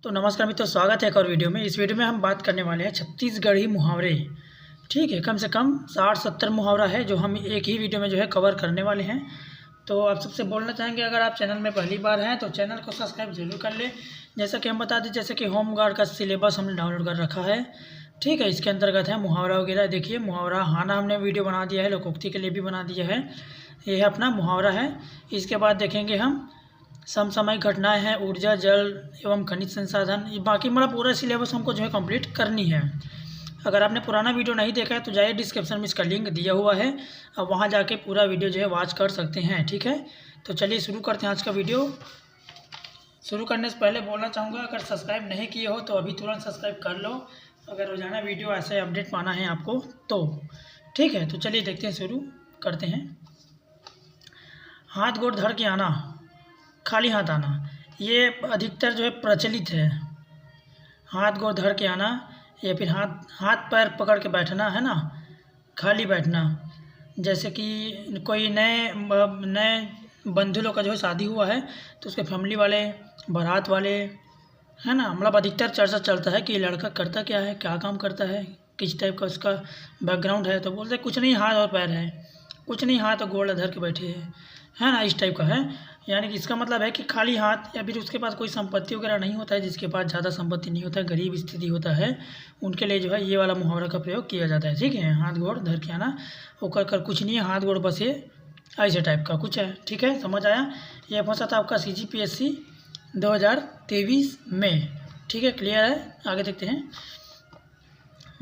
तो नमस्कार मित्रों, स्वागत है एक और वीडियो में। इस वीडियो में हम बात करने वाले हैं छत्तीसगढ़ी मुहावरे। ठीक है, कम से कम 60-70 मुहावरा है जो हम एक ही वीडियो में जो है कवर करने वाले हैं। तो आप सबसे बोलना चाहेंगे, अगर आप चैनल में पहली बार हैं तो चैनल को सब्सक्राइब जरूर कर लें। जैसा कि हम बता दें, जैसे कि होम गार्ड का सिलेबस हमने डाउनलोड कर रखा है। ठीक है, इसके अंतर्गत है मुहावरा वगैरह। देखिए, मुहावरा हाना हमने वीडियो बना दिया है, लोकोक्ति के लिए भी बना दिया है। ये है अपना मुहावरा है। इसके बाद देखेंगे हम समसामयिक घटनाएं हैं, ऊर्जा, जल एवं खनिज संसाधन। ये बाकी मतलब पूरा सिलेबस हमको जो है कंप्लीट करनी है। अगर आपने पुराना वीडियो नहीं देखा है तो जाइए, डिस्क्रिप्शन में इसका लिंक दिया हुआ है, अब वहां जाके पूरा वीडियो जो है वॉच कर सकते हैं। ठीक है, तो चलिए शुरू करते हैं आज का वीडियो। शुरू करने से पहले बोलना चाहूँगा, अगर सब्सक्राइब नहीं किए हो तो अभी तुरंत सब्सक्राइब कर लो, अगर रोजाना वीडियो ऐसे अपडेट पाना है आपको तो। ठीक है, तो चलिए देखते हैं, शुरू करते हैं। हाथ गोड़ धर के आना, खाली हाथ आना, ये अधिकतर जो है प्रचलित है। हाथ गोड़ धर के आना या फिर हाथ पैर पकड़ के बैठना है ना, खाली बैठना। जैसे कि कोई नए बंधु लोग का जो है शादी हुआ है तो उसके फैमिली वाले, बारात वाले, है ना, मतलब अधिकतर चर्चा चलता है कि ये लड़का करता क्या है, क्या काम करता है, किस टाइप का उसका बैकग्राउंड है। तो बोलते कुछ नहीं, हाथ और पैर है, कुछ नहीं, हाथ और गोड़ धर के बैठे है ना, इस टाइप का है। यानी कि इसका मतलब है कि खाली हाथ, या फिर उसके पास कोई संपत्ति वगैरह नहीं होता है, जिसके पास ज़्यादा संपत्ति नहीं होता है, गरीब स्थिति होता है, उनके लिए जो है ये वाला मुहावरा का प्रयोग किया जाता है। ठीक है, हाथ गोड़ धर के आना, वो कर कुछ नहीं है, हाथ गोड़ बस ये ऐसे टाइप का कुछ है। ठीक है, समझ आया। ये फंसा था आपका CGPSC 2023 में। ठीक है, क्लियर है। आगे देखते हैं।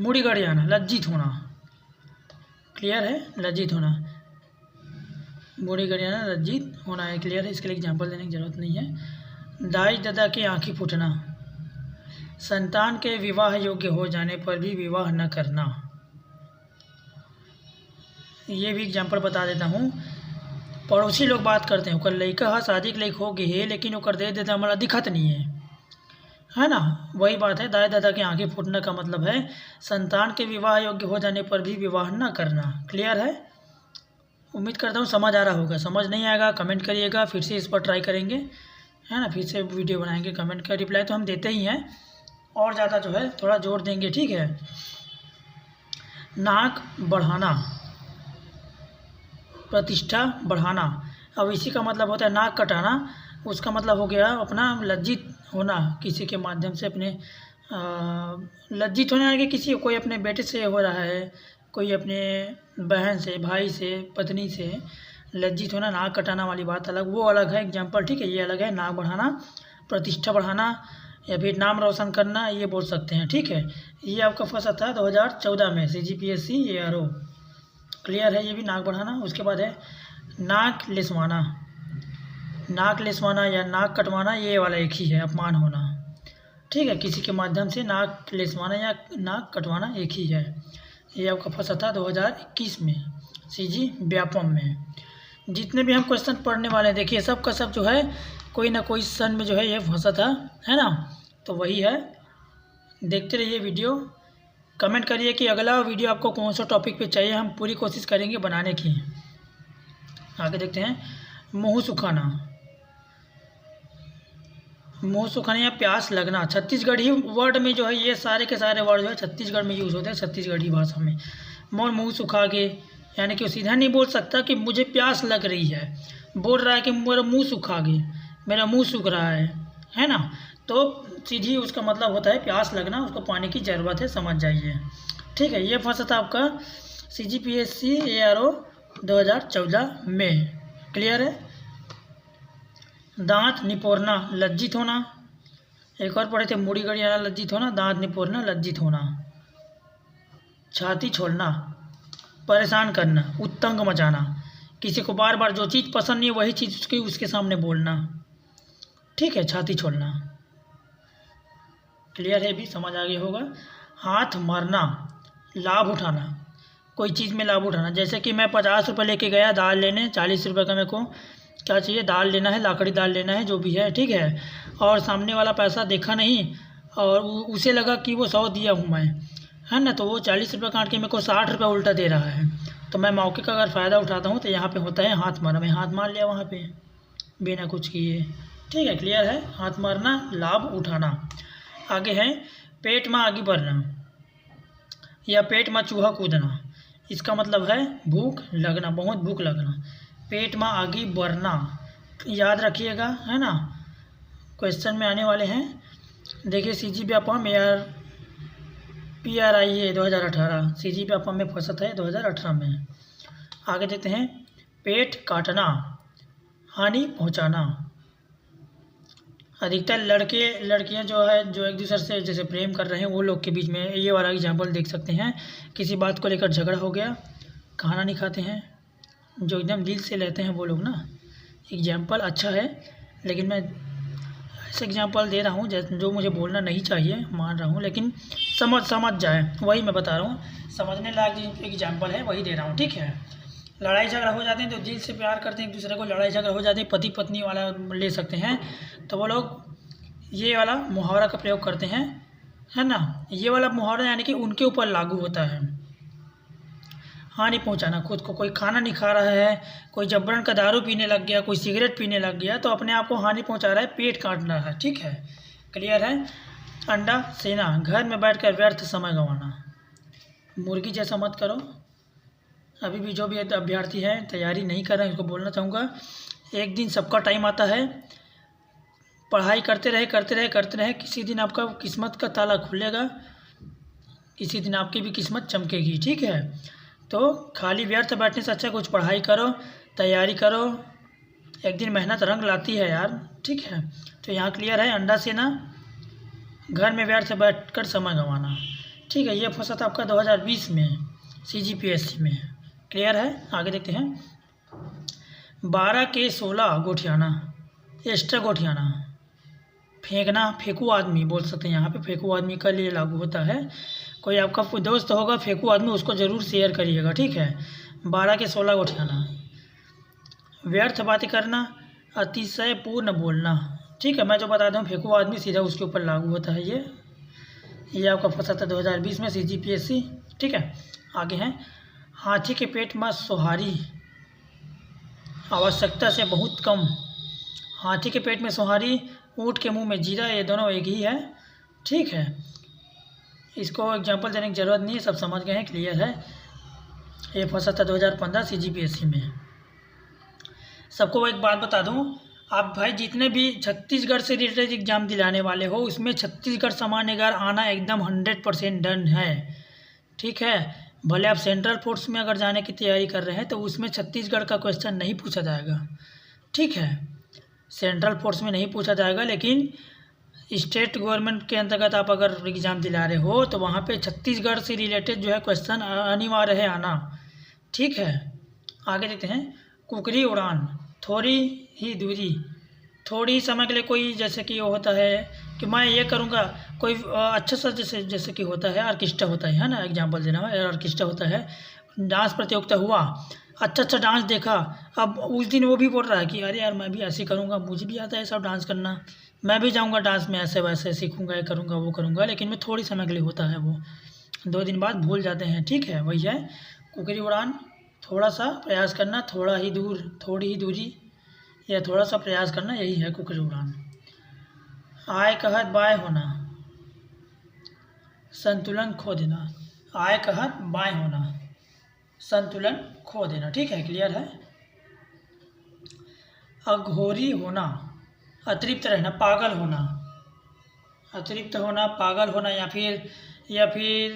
मुड़ी गड़ आना, लज्जित होना। क्लियर है, लज्जित होना, बूढ़ी गरियाना लज्जित होना है, क्लियर है। इसके लिए एग्जाम्पल देने की जरूरत नहीं है। दाई दादा की आंखें फूटना, संतान के विवाह योग्य हो जाने पर भी विवाह न करना। ये भी एग्जाम्पल बता देता हूँ। पड़ोसी लोग बात करते हैं, ओकर लड़का है, शादी के लायक हो गए है, लेकिन ओकर दे देता हमारा दिखत नहीं है ना। वही बात है, दाई दादा की आंखें फूटने का मतलब है संतान के विवाह योग्य हो जाने पर भी विवाह न करना। क्लियर है। उम्मीद करता हूँ समझ आ रहा होगा। समझ नहीं आएगा कमेंट करिएगा, फिर से इस पर ट्राई करेंगे, है ना, फिर से वीडियो बनाएंगे। कमेंट का रिप्लाई तो हम देते ही हैं, और ज़्यादा जो है थोड़ा जोर देंगे। ठीक है। नाक बढ़ाना, प्रतिष्ठा बढ़ाना। अब इसी का मतलब होता है नाक कटाना, उसका मतलब हो गया अपना लज्जित होना, किसी के माध्यम से अपने लज्जित होना है कि किसी कोई अपने बेटे से हो रहा है, कोई अपने बहन से, भाई से, पत्नी से लज्जित होना। नाक कटाना वाली बात अलग, वो अलग है एग्जाम्पल। ठीक है, ये अलग है। नाक बढ़ाना, प्रतिष्ठा बढ़ाना या फिर नाम रोशन करना, ये बोल सकते हैं। ठीक है, ये आपका फंसा था 2014 में CGPSC ARO। क्लियर है, ये भी नाक बढ़ाना। उसके बाद है नाक लिसवाना। नाक लिसवाना या नाक कटवाना, ये वाला एक ही है, अपमान होना। ठीक है, किसी के माध्यम से नाक लिसवाना या नाक कटवाना एक ही है। ये आपका फंसा था 2021 में CG व्यापम में। जितने भी हम क्वेश्चन पढ़ने वाले हैं, देखिए सब का सब जो है कोई ना कोई सन में जो है ये फंसा था, है ना। तो वही है, देखते रहिए वीडियो। कमेंट करिए कि अगला वीडियो आपको कौन सा टॉपिक पे चाहिए, हम पूरी कोशिश करेंगे बनाने की। आगे देखते हैं। मुँह सुखाना, मुँह सुखाना या प्यास लगना, छत्तीसगढ़ी वर्ड में जो है ये सारे के सारे वर्ड जो है छत्तीसगढ़ में यूज़ होते हैं, छत्तीसगढ़ी भाषा में। मोर मुँह सुखा के, यानी कि वो सीधा नहीं बोल सकता कि मुझे प्यास लग रही है, बोल रहा है कि मेरा मुँह सुखा गए, मेरा मुँह सूख रहा है ना। तो सीधी उसका मतलब होता है प्यास लगना, उसको पानी की ज़रूरत है, समझ जाइए। ठीक है, ये फंसा था आपका CGPSC ARO 2014 में। क्लियर है। दांत निपोरना, लज्जित होना। एक और पढ़े थे, मुड़ी गड़ी आना, लज्जित होना, दांत निपोरना, लज्जित होना। छाती छोड़ना, परेशान करना, उत्तंग मचाना, किसी को बार बार जो चीज़ पसंद नहीं है वही चीज़ उसके सामने बोलना। ठीक है, छाती छोड़ना। क्लियर है, भी समझ आ गया होगा। हाथ मारना, लाभ उठाना, कोई चीज़ में लाभ उठाना। जैसे कि मैं 50 रुपये लेके गया दाल लेने, 40 रुपये का मेरे को क्या चाहिए, दाल लेना है, लाकड़ी दाल लेना है, जो भी है। ठीक है, और सामने वाला पैसा देखा नहीं और उसे लगा कि वो 100 दिया हूँ मैं, है ना, तो वो 40 रुपये काट के मेरे को 60 रुपये उल्टा दे रहा है। तो मैं मौके का अगर फ़ायदा उठाता हूँ तो यहाँ पे होता है हाथ मारना। मैं हाथ मार लिया वहाँ पे बिना कुछ किए। ठीक है, क्लियर है। हाथ मारना, लाभ उठाना। आगे है पेट में आगे बढ़ना या पेट में चूहा कूदना। इसका मतलब है भूख लगना, बहुत भूख लगना। पेट में आगे बढ़ना याद रखिएगा, है ना, क्वेश्चन में आने वाले हैं। देखिए CGP अफॉर्म PRIA 2018 CGP अफॉर्म में फंसत है 2018 में। आगे देखते हैं पेट काटना, हानि पहुंचाना। अधिकतर लड़के लड़कियां जो एक दूसरे से जैसे प्रेम कर रहे हैं वो लोग के बीच में ये वाला एग्जाम्पल देख सकते हैं। किसी बात को लेकर झगड़ा हो गया, खाना नहीं खाते हैं, जो एकदम दिल से लेते हैं वो लोग ना। एग्जाम्पल अच्छा है लेकिन मैं ऐसे एग्जाम्पल दे रहा हूँ जो मुझे बोलना नहीं चाहिए, मान रहा हूँ, लेकिन समझ जाए वही मैं बता रहा हूँ। समझने लायक एग्जाम्पल है वही दे रहा हूँ, ठीक है। लड़ाई झगड़ा हो जाते हैं तो दिल से प्यार करते हैं एक दूसरे को, लड़ाई झगड़ा हो जाते हैं, पति पत्नी वाला ले सकते हैं, तो वो लोग ये वाला मुहावरा का प्रयोग करते हैं, है ना। ये वाला मुहावरा यानी कि उनके ऊपर लागू होता है। हानि पहुंचाना, खुद को कोई खाना नहीं खा रहा है, कोई जबरन का दारू पीने लग गया, कोई सिगरेट पीने लग गया, तो अपने आप को हानि पहुंचा रहा है, पेट काट रहा है, ठीक है, क्लियर है। अंडा सेना, घर में बैठकर व्यर्थ समय गंवाना। मुर्गी जैसा मत करो। अभी भी जो भी अभ्यर्थी हैं तैयारी नहीं कर रहे हैं उसको बोलना चाहूँगा, एक दिन सबका टाइम आता है, पढ़ाई करते रहे, किसी दिन आपका किस्मत का ताला खुलेगा, किसी दिन आपकी भी किस्मत चमकेगी, ठीक है। तो खाली व्यर्थ बैठने से अच्छा कुछ पढ़ाई करो, तैयारी करो, एक दिन मेहनत रंग लाती है यार, ठीक है। तो यहाँ क्लियर है, अंडा सेना, घर में व्यर्थ बैठकर समय गंवाना, ठीक है। ये फंसा था आपका 2020 में CGPSC में, क्लियर है। आगे देखते हैं 12 के 16 गोठियाना, एक्स्ट्रा गोठियाना, फेंकना, फेंकू आदमी बोल सकते हैं, यहाँ पे फेंकू आदमी का लिए लागू होता है। कोई आपका कोई दोस्त होगा फेंकू आदमी, उसको ज़रूर शेयर करिएगा, ठीक है। 12 के 16 गोठियाना, व्यर्थ बातें करना, अतिशय पूर्ण बोलना, ठीक है। मैं जो बता दूँ फेंकू आदमी सीधा उसके ऊपर लागू होता है। ये आपका फंसा था 2020 में CGPSC, ठीक है। आगे हैं हाथी के पेट में सोहारी, आवश्यकता से बहुत कम। हाथी के पेट में सोहारी, ऊँट के मुंह में जीरा, ये दोनों एक ही है, ठीक है। इसको एग्जाम्पल देने की ज़रूरत नहीं है, सब समझ गए हैं, क्लियर है। ये फंसा था 2015 CGPSC में। सबको एक बात बता दूं, आप भाई जितने भी छत्तीसगढ़ से रिलेटेड एग्जाम दिलाने वाले हो उसमें छत्तीसगढ़ सामान्यकार आना एकदम 100% डन है, ठीक है। भले आप सेंट्रल फोर्स में अगर जाने की तैयारी कर रहे हैं तो उसमें छत्तीसगढ़ का क्वेश्चन नहीं पूछा जाएगा, ठीक है। सेंट्रल फोर्स में नहीं पूछा जाएगा, लेकिन स्टेट गवर्नमेंट के अंतर्गत आप अगर एग्ज़ाम दिला रहे हो तो वहाँ पे छत्तीसगढ़ से रिलेटेड जो है क्वेश्चन अनिवार्य है आना, ठीक है। आगे देखते हैं कुकरी उड़ान, थोड़ी ही दूरी, थोड़ी समय के लिए कोई जैसे कि वो होता है कि मैं ये करूँगा, कोई अच्छा सा जैसे कि होता है ऑर्केस्ट्रा होता है ना, एग्जांपल देना है, ऑर्केस्ट्रा होता है, डांस प्रतियोगिता हुआ, अच्छा डांस देखा, अब उस दिन वो भी बोल रहा है कि अरे यार मैं भी ऐसे करूँगा, मुझे भी आता है सब डांस करना, मैं भी जाऊँगा डांस में, ऐसे वैसे सीखूँगा, ये करूँगा वो करूँगा, लेकिन मैं थोड़ी समय के लिए होता है, वो 2 दिन बाद भूल जाते हैं, ठीक है। वही है कुकरी उड़ान, थोड़ा सा प्रयास करना, थोड़ा ही दूर, थोड़ी ही दूरी या थोड़ा सा प्रयास करना, यही है कुकरी उड़ान। आय कहत बाय होना, संतुलन खो देना, आय कहत बाय होना, संतुलन खो देना, ठीक है, क्लियर है। अघोरी होना, अतृप्त रहना, पागल होना, अतृप्त होना, पागल होना, या फिर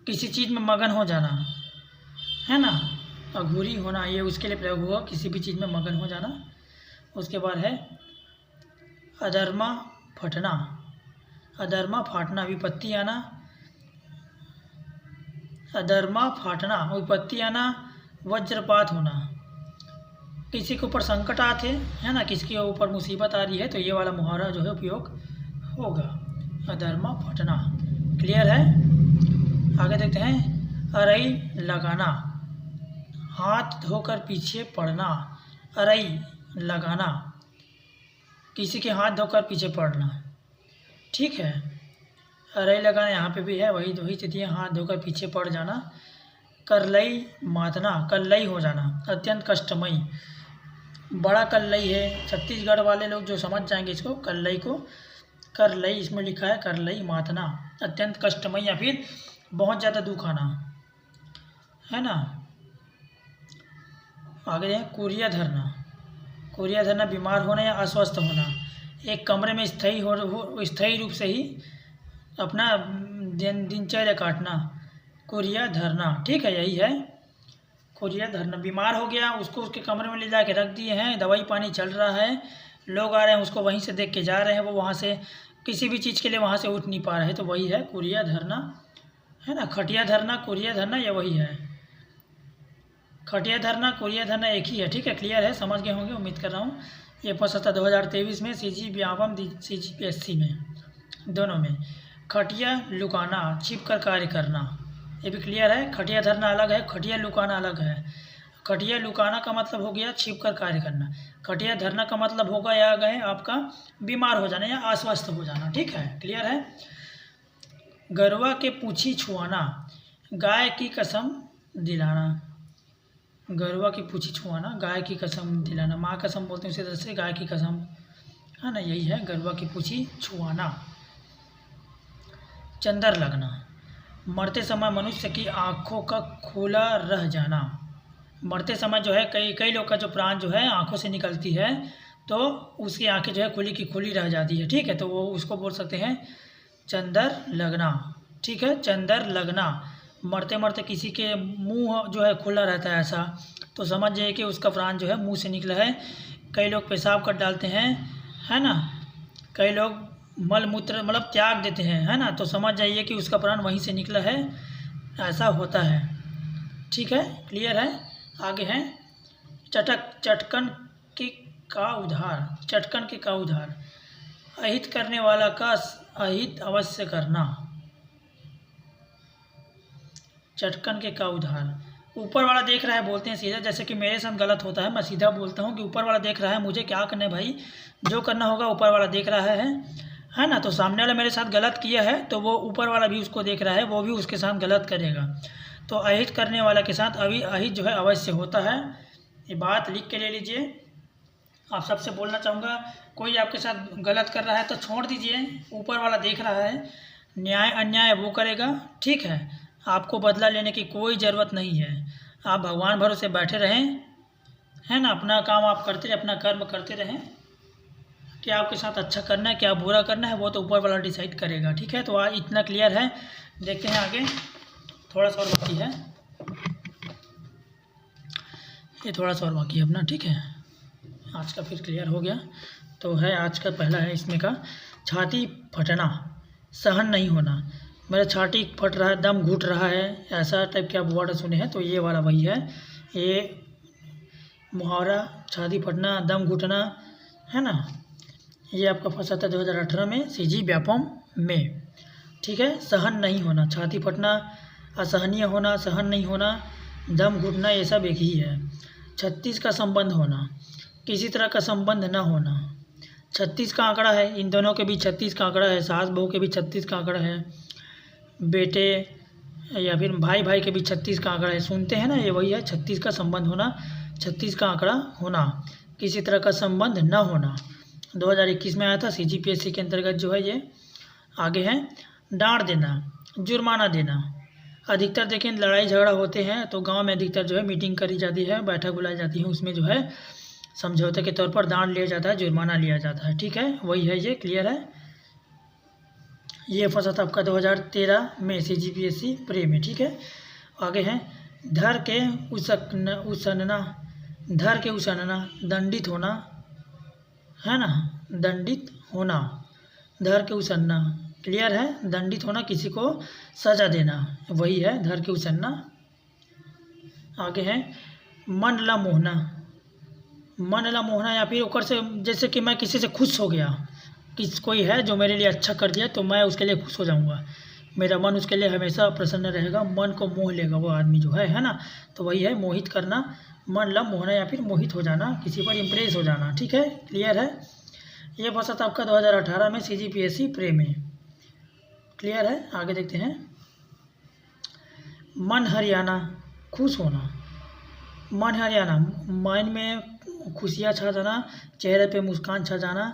किसी चीज़ में मगन हो जाना, है ना। अघोरी होना ये उसके लिए प्रयोग हुआ, किसी भी चीज़ में मगन हो जाना। उसके बाद है अधर्मा फटना, अधर्मा फाटना, विपत्ति आना, अधर्मा फाटना, विपत्ति आना, वज्रपात होना, किसी के ऊपर संकट आते है ना, किसी के ऊपर मुसीबत आ रही है तो ये वाला मुहावरा जो है उपयोग होगा, अधर्मा फटना, क्लियर है। आगे देखते हैं अरई लगाना, हाथ धोकर पीछे पड़ना, अरई लगाना, किसी के हाथ धोकर पीछे पड़ना, ठीक है। अरई लगाना यहाँ पे भी है, वही स्थिति है, हाथ धोकर पीछे पड़ जाना। करलई मातना, कल्लई हो जाना, अत्यंत कष्टमयी, बड़ा कल्लई है, छत्तीसगढ़ वाले लोग जो समझ जाएंगे इसको, कल्लई को कर लई, इसमें लिखा है कर लई मातना, अत्यंत कष्टमय या फिर बहुत ज़्यादा दुख आना, है ना। आगे है कुरिया धरना। कुरिया धरना बीमार होना या अस्वस्थ होना, एक कमरे में स्थायी रूप से ही अपना दिनचर्या काटना, कुरिया धरना, ठीक है, यही है कुरिया धरना। बीमार हो गया, उसको उसके कमरे में ले जा के रख दिए हैं, दवाई पानी चल रहा है, लोग आ रहे हैं उसको वहीं से देख के जा रहे हैं, वो वहाँ से किसी भी चीज़ के लिए वहाँ से उठ नहीं पा रहे, तो वही है कुरिया धरना, है ना। खटिया धरना, कुरिया धरना, ये वही है। खटिया धरना, कुरिया धरना एक ही है, ठीक है, क्लियर है, समझ गए होंगे, उम्मीद कर रहा हूँ। ये पूछा था 2023 में CG व्यापम CGPSC में, दोनों में। खटिया लुकाना, छिप कर कार्य करना, ये भी क्लियर है। खटिया धरना अलग है, खटिया लुकाना अलग है। खटिया लुकाना का मतलब हो गया छिप कर कार्य करना, खटिया धरना का मतलब होगा या गए आपका बीमार हो जाना या अस्वस्थ हो जाना, ठीक है, क्लियर है। गरवा के पूछी छुआना, गाय की कसम दिलाना, गरवा की पूछी छुआना, गाय की कसम दिलाना, माँ कसम बोलते हैं उसी तरह से गाय की कसम, है ना, यही है गरवा की पूछी छुआना। चंदर लगना, मरते समय मनुष्य की आँखों का खुला रह जाना, मरते समय जो है कई लोग का जो प्राण जो है आँखों से निकलती है, तो उसकी आँखें जो है खुली की खुली रह जाती है, ठीक है, तो वो उसको बोल सकते हैं चंदर लगना, ठीक है, चंदर लगना। मरते मरते किसी के मुंह जो है खुला रहता है ऐसा, तो समझ जाइए कि उसका प्राण जो है मुंह से निकला है। कई लोग पेशाब कर डालते हैं, है ना, कई लोग मल मूत्र मतलब त्याग देते हैं, है ना, तो समझ जाइए कि उसका प्राण वहीं से निकला है, ऐसा होता है, ठीक है, क्लियर है। आगे है चटकन के का उधार, चटकन के का उधार, अहित करने वाला का अहित अवश्य करना, चटकन के का उधार। ऊपर वाला देख रहा है बोलते हैं सीधा, जैसे कि मेरे साथ गलत होता है, मैं सीधा बोलता हूँ कि ऊपर वाला देख रहा है, मुझे क्या करना है भाई, जो करना होगा ऊपर वाला देख रहा है ना। तो सामने वाला मेरे साथ गलत किया है तो वो ऊपर वाला भी उसको देख रहा है, वो भी उसके साथ गलत करेगा, तो अहित करने वाला के साथ अभी अहित जो है अवश्य होता है, ये बात लिख के ले लीजिए। आप सबसे बोलना चाहूँगा, कोई आपके साथ गलत कर रहा है तो छोड़ दीजिए, ऊपर वाला देख रहा है, न्याय अन्याय वो करेगा, ठीक है, आपको बदला लेने की कोई ज़रूरत नहीं है, आप भगवान भरोसे बैठे रहें, है ना, अपना काम आप करते रहें, अपना कर्म करते रहें, क्या आपके साथ अच्छा करना है क्या बुरा करना है वो तो ऊपर वाला डिसाइड करेगा, ठीक है। तो आज इतना क्लियर है, देखते हैं आगे, थोड़ा सा और बाकी है, ये थोड़ा सा और बाकी है अपना, ठीक है, आज का फिर क्लियर हो गया। तो है आज का पहला है इसमें का, छाती फटना, सहन नहीं होना, मेरा छाती फट रहा है, दम घुट रहा है, ऐसा टाइप के आप वर्ड सुने हैं, तो ये वाला वही है, ये मुहावरा छाती फटना दम घुटना, है ना, ये आपका फंसा था 2018 में CG व्यापम में, ठीक है। सहन नहीं होना, छाती फटना, असहनीय होना, सहन नहीं होना, दम घुटना, ये सब एक ही है। 36 का संबंध होना, किसी तरह का संबंध न होना, 36 का आंकड़ा है, इन दोनों के भी 36 का आंकड़ा है, सास बहू के भी 36 का आंकड़ा है, बेटे या फिर भाई भाई के भी 36 का आंकड़ा है, सुनते हैं ना, ये वही है 36 का संबंध होना, 36 का आंकड़ा होना, किसी तरह का संबंध न होना, 2021 में आया था CGPSC के अंतर्गत जो है ये। आगे है डांट देना, जुर्माना देना, अधिकतर देखें लड़ाई झगड़ा होते हैं तो गांव में अधिकतर जो है मीटिंग करी जाती है, बैठक बुलाई जाती है, उसमें जो है समझौते के तौर पर डांट लिया जाता है, जुर्माना लिया जाता है, ठीक है, वही है, ये क्लियर है। ये फंसा था आपका 2013 में CGPSC प्री में, ठीक है। आगे है धर के उसनना, धर के उसनना, दंडित होना, है ना, दंडित होना, धर के उसन्ना, क्लियर है, दंडित होना, किसी को सजा देना, वही है धर के उसन्ना। आगे है मन ला मोहना, मन ला मोहना या फिर ऊपर से, जैसे कि मैं किसी से खुश हो गया, कोई है जो मेरे लिए अच्छा कर दिया तो मैं उसके लिए खुश हो जाऊंगा, मेरा मन उसके लिए हमेशा प्रसन्न रहेगा, मन को मोह लेगा वो आदमी जो है ना, तो वही है मोहित करना, मन ला मोहना या फिर मोहित हो जाना, किसी पर इम्प्रेस हो जाना, ठीक है, क्लियर है। ये फंसा था आपका 2018 में CGPSC प्री में, क्लियर है। आगे देखते हैं मन हरियाना, खुश होना, मन हरियाना, मन में खुशियाँ छा जाना, चेहरे पे मुस्कान छा जाना,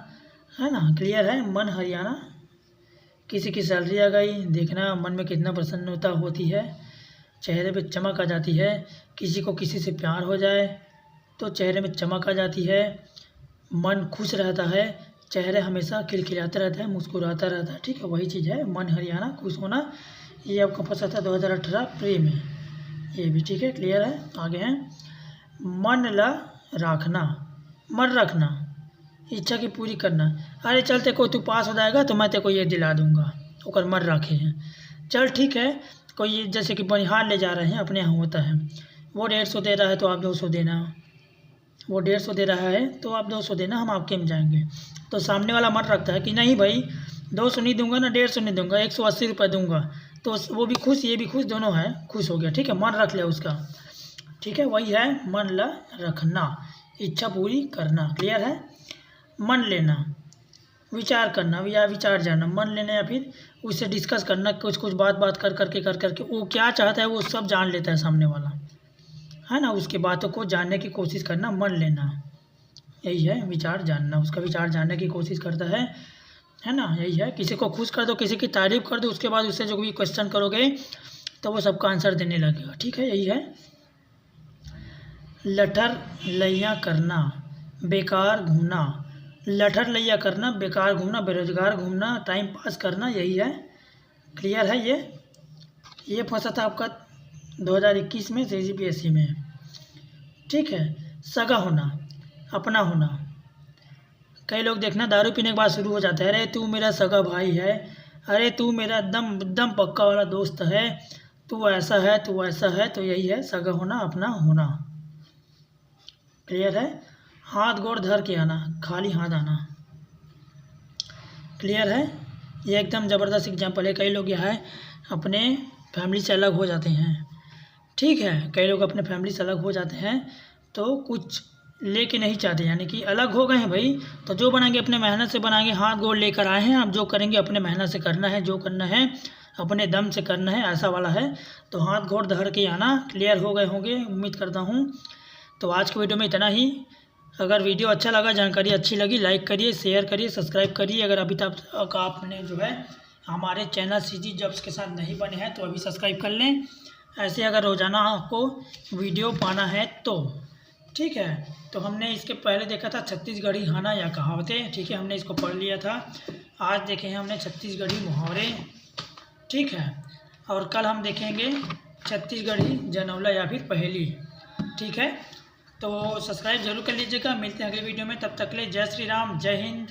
है ना, क्लियर है, मन हरियाना किसी की सैलरी आ गई, देखना मन में कितना प्रसन्नता होती है, चेहरे पे चमक आ जाती है। किसी को किसी से प्यार हो जाए तो चेहरे में चमक आ जाती है, मन खुश रहता है, चेहरे हमेशा खिलखिलाता रहता है, मुस्कुराता रहता है। ठीक है, वही चीज़ है मन हरियाणा, खुश होना। ये आपका फंसा था 2018 प्रेम में, ये भी ठीक है, क्लियर है। आगे हैं मन ला रखना, मन रखना, इच्छा की पूरी करना। अरे चल तेरे को तू पास हो जाएगा तो मैं तेरे को ये दिला दूंगा, ओकर मन रखे हैं। चल ठीक है, कोई जैसे कि बनिहार ले जा रहे हैं, अपने यहाँ होता है, वो 150 दे रहा है तो आप 200 देना, वो 150 दे रहा है तो आप 200 देना, हम आपके में जाएंगे। तो सामने वाला मन रखता है कि नहीं भाई 200 नहीं दूंगा ना 150 नहीं दूंगा, 180 रुपये दूंगा। तो वो भी खुश, ये भी खुश, दोनों है खुश हो गया। ठीक है, मन रख लिया उसका। ठीक है, वही है मन ला रखना, इच्छा पूरी करना। क्लियर है। मन लेना, विचार करना या विचार जानना, मन लेना या फिर उससे डिस्कस करना, कुछ कुछ बात कर करके वो क्या चाहता है वो सब जान लेता है सामने वाला, है ना। उसके बातों को जानने की कोशिश करना, मन लेना, यही है विचार जानना। उसका विचार जानने की कोशिश करता है ना, यही है। किसी को खुश कर दो, किसी की तारीफ कर दो, उसके बाद उससे जो भी क्वेश्चन करोगे तो वो सबका आंसर देने लगेगा। ठीक है, यही है। लठर लैया करना, बेकार घूमना, लठर लैया करना, बेकार घूमना, बेरोजगार घूमना, टाइम पास करना, यही है। क्लियर है। ये फंसा था आपका 2021 में CGPSC में। ठीक है। सगा होना, अपना होना, कई लोग देखना दारू पीने के बाद शुरू हो जाता है, अरे तू मेरा सगा भाई है, अरे तू मेरा दम पक्का वाला दोस्त है, तू ऐसा है तू ऐसा है। तो यही है सगा होना, अपना होना। क्लियर है। हाथ गोड़ धर के आना, खाली हाथ आना। क्लियर है। ये एकदम ज़बरदस्त एग्जाम्पल है। कई लोग यह है अपने फैमिली से अलग हो जाते हैं। ठीक है, कई लोग अपने फैमिली से अलग हो जाते हैं तो कुछ लेके नहीं चाहते, यानी कि अलग हो गए हैं भाई, तो जो बनाएंगे अपने मेहनत से बनाएंगे, हाथ गोड़ लेकर आए हैं, अब जो करेंगे अपने मेहनत से करना है, जो करना है अपने दम से करना है, ऐसा वाला है। तो हाथ गोड़ धर के आना। क्लियर हो गए होंगे उम्मीद करता हूँ। तो आज की वीडियो में इतना ही। अगर वीडियो अच्छा लगा, जानकारी अच्छी लगी, लाइक करिए, शेयर करिए, सब्सक्राइब करिए। अगर अभी तक आपने जो है हमारे चैनल CG जॉब्स के साथ नहीं बने हैं तो अभी सब्सक्राइब कर लें। ऐसे अगर रोज़ाना आपको वीडियो पाना है तो। ठीक है, तो हमने इसके पहले देखा था छत्तीसगढ़ी खाना या कहावतें। ठीक है, हमने इसको पढ़ लिया था। आज देखे हैं हमने छत्तीसगढ़ी मुहावरे। ठीक है, और कल हम देखेंगे छत्तीसगढ़ी जनौला या फिर पहेली। ठीक है, तो सब्सक्राइब जरूर कर लीजिएगा। मिलते हैं अगले वीडियो में, तब तक के लिए जय श्री राम, जय हिंद।